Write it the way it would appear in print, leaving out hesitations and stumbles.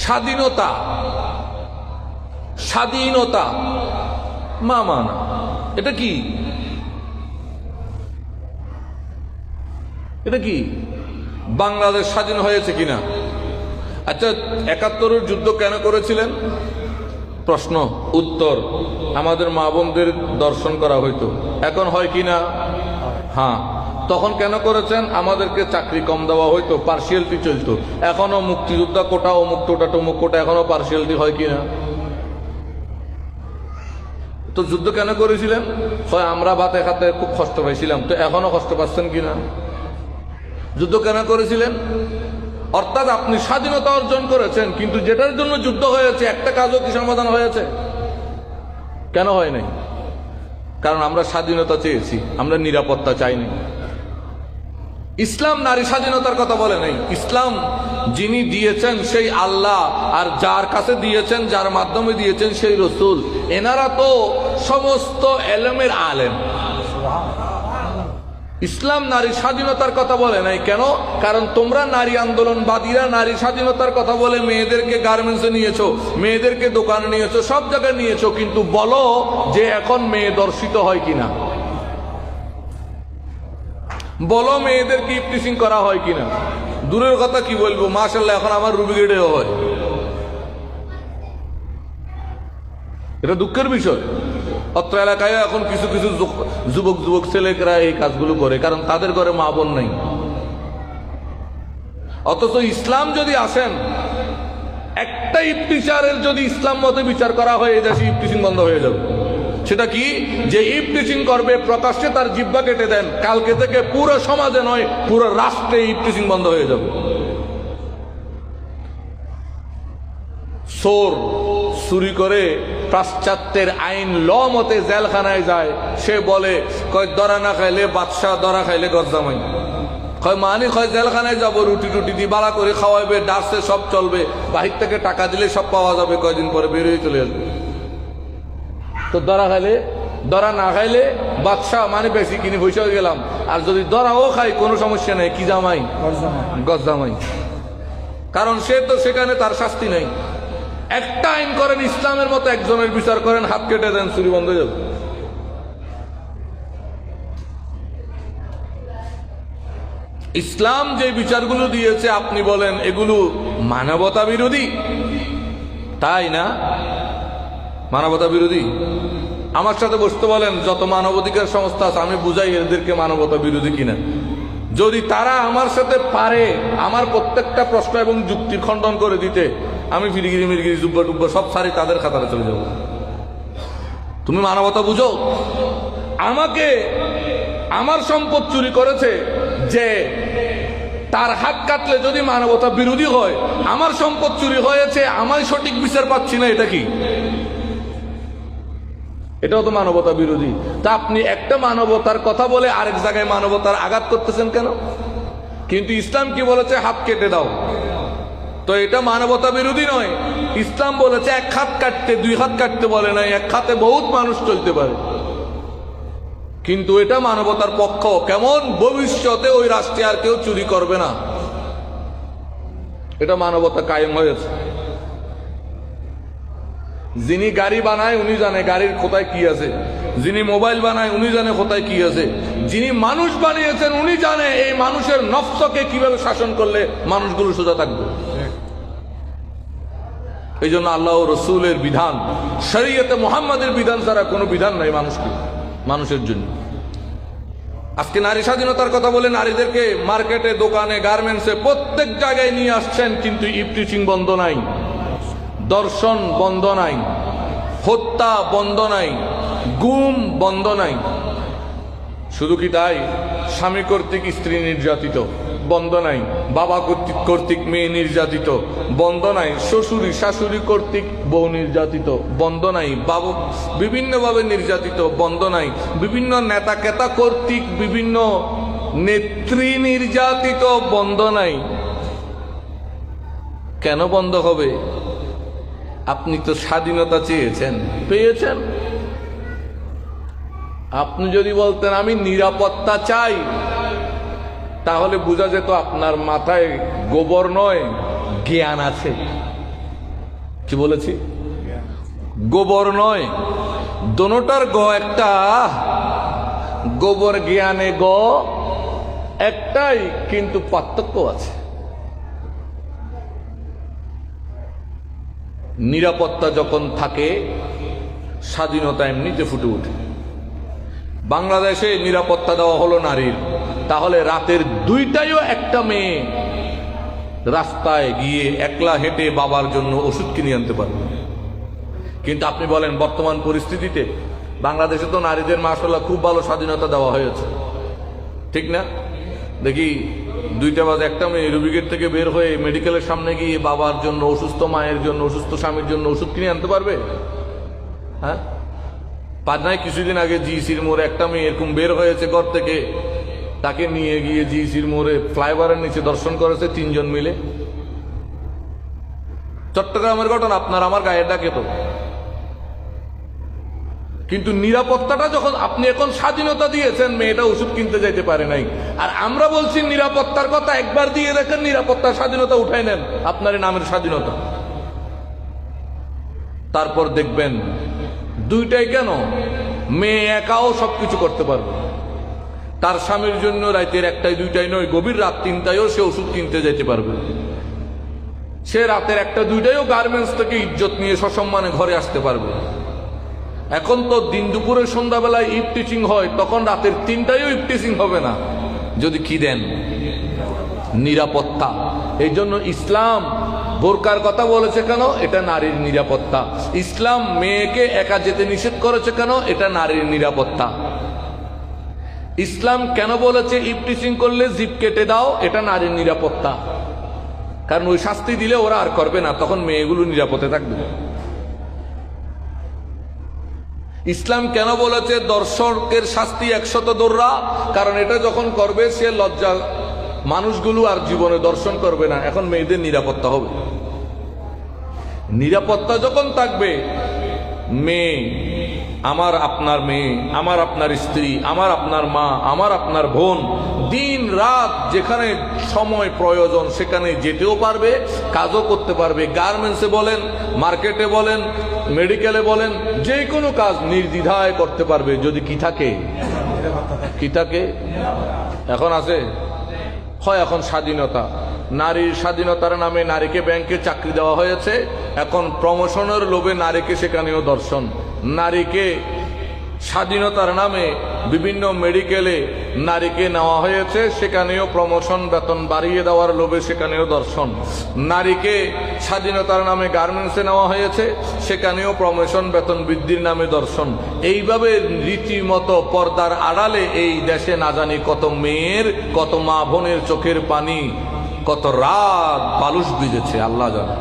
স্বাধীনতা, স্বাধীনতা মানা এটা কি? এটা কি? বাংলাদেশ স্বাধীন হয়েছে কিনা? আচ্ছা, ৭১-এর যুদ্ধ কেন করেছিলেন? প্রশ্ন উত্তর আমাদের মা বোনদের দর্শন করা হইতো, এখন হয় কিনা? হ্যাঁ। তখন কেন করেছেন? আমাদেরকে চাকরি কম দেওয়া হইতো, পার্সিয়ালিটি চলতো। এখনো মুক্তিযোদ্ধা কোটা, অমুক কোটা টমুক কোটা, এখনো পার্সিয়ালিটি হয় কিনা? তো যুদ্ধ কেন করেছিলেন? হয় আমরা ভাতে খাতে খুব কষ্ট পাইছিলাম, তো এখনো কষ্ট পাচ্ছেন কিনা? যুদ্ধ কেন করেছিলেন? অর্থাৎ আপনি স্বাধীনতা অর্জন করেছেন, কিন্তু যেটার জন্য যুদ্ধ হয়েছে একটা কাজও কি সমাধান হয়েছে? কেন হয় নাই? কারণ আমরা স্বাধীনতা চেয়েছি, আমরা নিরাপত্তা চাইনি। ইসলাম নারী স্বাধীনতার কথা বলে নাই। ইসলাম যিনি দিয়েছেন সেই আল্লাহ, আর যার কাছে দিয়েছেন, যার মাধ্যমে দিয়েছেন সেই রসুল। এনারা তো সমস্ত এলেমের আলেম। ইসলাম নারী স্বাধীনতার কথা বলে নাই। কেন? কারণ তোমরা নারী আন্দোলনবাদীরা নারী স্বাধীনতার কথা বলে মেয়েদেরকে গার্মেন্টসে নিয়েছো, মেয়েদেরকে দোকানে নিয়েছো, সব জায়গায় নিয়েছো, কিন্তু বলো যে এখন মেয়ে দর্শিত হয় কিনা? বলো মেয়েদেরকে ইফটিজিং করা হয় কিনা? দূরের কথা কি বলবো, মাশাআল্লাহ এখন আমার রুবি গেটেও হয়। এটা দুঃখের বিষয়। অত্র এলাকায় এখন কিছু কিছু যুবক ছেলেরা এই কাজগুলো করে, কারণ তাদের ঘরে মা বোন নাই। অথচ ইসলাম যদি আসেন, একটা ইফতিজারের যদি ইসলাম মতে বিচার করা হয়, এই দেশে ইফতিজিং বন্ধ হয়ে যাবে। সেটা কি? যে ইফতিজিং করবে প্রকাশ্যে তার জিহ্বা কেটে দেন, কালকে থেকে পুরো সমাজে নয় পুরো রাষ্ট্রে ইফতিজিং বন্ধ হয়ে যাবে। চোর চুরি করে পাশ্চাত্যের আইন ল মতে জেলখানায় যায়, সে বলে কয় দরা না খাইলে বাদশাহ, দরা খাইলে গজ্জামাই। কয় মানি কয় জেলখানায় যাবো, রুটি টুটি দিয়ে বাড়া করে খাওয়াইবে, ডাসে সব চলবে, বাহির থেকে টাকা দিলে সব পাওয়া যাবে, কয়দিন পরে বেরোয় চলে আসবে। তো দরা খাইলে, দরা না খাইলে বাদশাহ মানে বেশি কিনে পয়সা হয়ে গেলাম, আর যদি দরাও খাই কোনো সমস্যা নেই, কি জামাই? গজ্জামাই। কারণ সে তো সেখানে তার শাস্তি নেই। একটা আইন করেন ইসলামের মতো, একজনের বিচার করেন, হাত কেটে দেন, চুরি বন্ধ হয়ে যাবে। ইসলাম যে বিচারগুলো দিয়েছে আপনি বলেন এগুলো মানবতা বিরোধী, তাই না? মানবতা বিরোধী? আমার সাথে বসতে বলেন যত মানবাধিকার সংস্থা আছে, আমি বুঝাই এদেরকে মানবতা বিরোধী কিনা। যদি তারা আমার সাথে পারে আমার প্রত্যেকটা প্রশ্ন এবং যুক্তির খণ্ডন করে দিতে, আমি ফিরিগিরি মিরিগিরি জুব্বা টুব্বা সব সারি তাদের খাতারে চলে যাব। তুমি মানবতা বুঝো? আমাকে আমার সম্পদ চুরি করেছে, যে তার হাত কাটলে যদি মানবতা বিরোধী হয়, আমার সম্পদ চুরি হয়েছে, আমায় সঠিক বিচার পাচ্ছি না, এটা কি? এটাও তো মানবতা বিরোধী। তা আপনি একটা মানবতার কথা বলে আরেক জায়গায় মানবতার আঘাত করতেছেন কেন? কিন্তু ইসলাম কি বলেছে? হাত কেটে দাও। তো এটা মানবতা বিরোধী নয়। ইসলাম বলেছে এক হাত কাটতে, দুই হাত কাটতে বলে নাই, এক হাতে বহুত মানুষ চলতে পারে। কিন্তু এটা মানবতার পক্ষ। কেমন? ভবিষ্যতে ওই রাষ্ট্রে আর কেউ চুরি করবে না, এটা মানবতা কায়েম হয়েছে। যিনি গাড়ি বানায় উনি জানে গাড়ির কোথায় কি আছে, যিনি মোবাইল বানায় উনি জানে কোথায় কি আছে, যিনি মানুষ বানিয়েছেন উনি জানে এই মানুষের নফসকে কিভাবে শাসন করলে মানুষগুলো সোজা থাকবে। এই জন্য আল্লাহ ও রসুলের বিধান, শরীয়তে মুহাম্মাদের বিধান ছাড়া কোনো বিধান নাই মানুষের জন্য। আজকে নারী স্বাধীনতার কথা বলে নারীদেরকে মার্কেটে, দোকানে, গার্মেন্টসে প্রত্যেক জায়গায় নিয়ে আসছেন, কিন্তু ইফটিজিং বন্ধ নাই, দর্শন বন্ধ নাই, হত্যা বন্ধ নাই, গুম বন্ধ নাই। শুধু কি তাই? স্বামী কর্তৃক স্ত্রী নির্যাতিত বন্ধ নাই, বাবা কর্তৃক মেয়ে নির্যাতিত বন্ধ নাই, শ্বশুরি শাশুড়ি কর্তৃক বউ নির্যাতিত বন্ধ নাই, বাবা বিভিন্নভাবে নির্যাতিত বন্ধ নাই, বিভিন্ন নেতা কেতা কর্তৃক বিভিন্ন নেত্রী নির্যাতিত বন্ধ নাই। কেন বন্ধ হবে? আপনি তো স্বাধীনতা চেয়েছেন, পেয়েছেন। আপনি যদি বলতেন আমি নিরাপত্তা চাই, তাহলে বোঝা যেত আপনার মাথায় গোবর নয় জ্ঞান আছে। কি বলেছি? গোবর নয়, দোনোটার গ একটা, গোবর জ্ঞানে গ একটাই, কিন্তু পার্থক্য আছে। নিরাপত্তা যখন থাকে, স্বাধীনতা এমনিতে ফুটে ওঠে। বাংলাদেশে নিরাপত্তা দেওয়া হলো নারীর, তাহলে রাতের 2টায়ও একটা মেয়ে রাস্তায় গিয়ে একলা হেঁটে বাবার জন্য ওষুধ কিনে আনতে পারবে। কিন্তু আপনি বলেন বর্তমান পরিস্থিতিতে বাংলাদেশে তো নারীদের মাশাআল্লাহ খুব ভালো স্বাধীনতা দেওয়া হয়েছে, ঠিক না? দেখি 2টা বাজে একটা মেয়ে রুবিগেট থেকে বের হয়ে মেডিকেলের সামনে গিয়ে বাবার জন্য, অসুস্থ মায়ের জন্য, অসুস্থ স্বামীর জন্য ওষুধ কিনে আনতে পারবে? হ্যাঁ, পাটনায় কিছুদিন আগে জিসির মোড়ে একটা মেয়ে এরকম বের হয়েছে ঘর থেকে, তাকে নিয়ে গিয়ে জিসির মোড়ে ফ্লাইওভারের নিচে দর্শন করেছে 3 জন মিলে। চট্টগ্রামের ঘটনা, আপনার আমার গায়ের ডাকে তো। কিন্তু নিরাপত্তাটা যখন আপনি এখন স্বাধীনতা দিয়েছেন, মেয়েটা ওষুধ কিনতে যাইতে পারে নাই, আর আমরা বলছি নিরাপত্তার কথা, একবার দিয়ে দেখেন নিরাপত্তার স্বাধীনতা উঠাই নেন, আপনার নামের স্বাধীনতা। তারপর দেখবেন 2টাই কেন, মেয়ে একাও সবকিছু করতে পারবে। তার স্বামীর জন্য রাতের 1টাই 2টাই নয়, গভীর রাত 3টায়ও সে ওষুধ কিনতে যেতে পারবে। সে রাতের 1টা 2টায়ও গার্মেন্টস থেকে ইজ্জত নিয়ে সসম্মানে ঘরে আসতে পারবে। এখন তো দিন দুপুরে সন্ধ্যাবেলায় ইফ টিচিং হয়, তখন রাতের 3টায়ও ইফ টিচিং হবে না যদি কি দেন, নিরাপত্তা। এই জন্য ইসলাম বোরকার কথা বলেছে কেন? এটা নারীর নিরাপত্তা। ইসলাম মেয়েকে একা যেতে নিষেধ করেছে কেন? এটা নারীর নিরাপত্তা। ইসলাম কেন বলেছে ইফ টিচিং করলে জিপ কেটে দাও? এটা নারীর নিরাপত্তা। কারণ ওই শাস্তি দিলে ওরা আর করবে না, তখন মেয়েগুলো নিরাপদে থাকবে। ইসলাম কেন বলেছে দর্শকের শাস্তি 100 দৌড়া? কারণ এটা যখন করবে সে লজ্জা, মানুষগুলো আর জীবনে দর্শন করবে না। এখন মেয়েদের নিরাপত্তা হবে। নিরাপত্তা যখন থাকবে, মেয়ে আমার আপনার মেয়ে, আমার আপনার স্ত্রী, আমার আপনার মা, আমার আপনার বোন, দিন রাত যেখানে সময় প্রয়োজন সেখানে যেতেও পারবে, কাজও করতে পারবে। গার্মেন্টসে বলেন, মার্কেটে বলেন, মেডিকেলে বলেন, যে কোনো কাজ নির্দ্বিধায় করতে পারবে যদি কি থাকে, কি থাকে। এখন আছে হয়, এখন স্বাধীনতা, নারীর স্বাধীনতার নামে নারীকে ব্যাংকে চাকরি দেওয়া হয়েছে, এখন প্রমোশনের লোভে নারীকে সেখানেও দর্শন। নারীকে স্বাধীনতার নামে বিভিন্ন মেডিকেলে নারীকে নেওয়া হয়েছে, সেখানেও প্রমোশন, বেতন বাড়িয়ে দেওয়ার লোভে সেখানেও দর্শন। নারীকে স্বাধীনতার নামে গার্মেন্টসে নেওয়া হয়েছে, সেখানেও প্রমোশন, বেতন বৃদ্ধির নামে দর্শন। এইভাবে রীতিমতো পর্দার আড়ালে এই দেশে না জানি কত মেয়ের, কত মা বোনের চোখের পানি, কত রাত বালুস ভিজেছে, আল্লাহ জানে।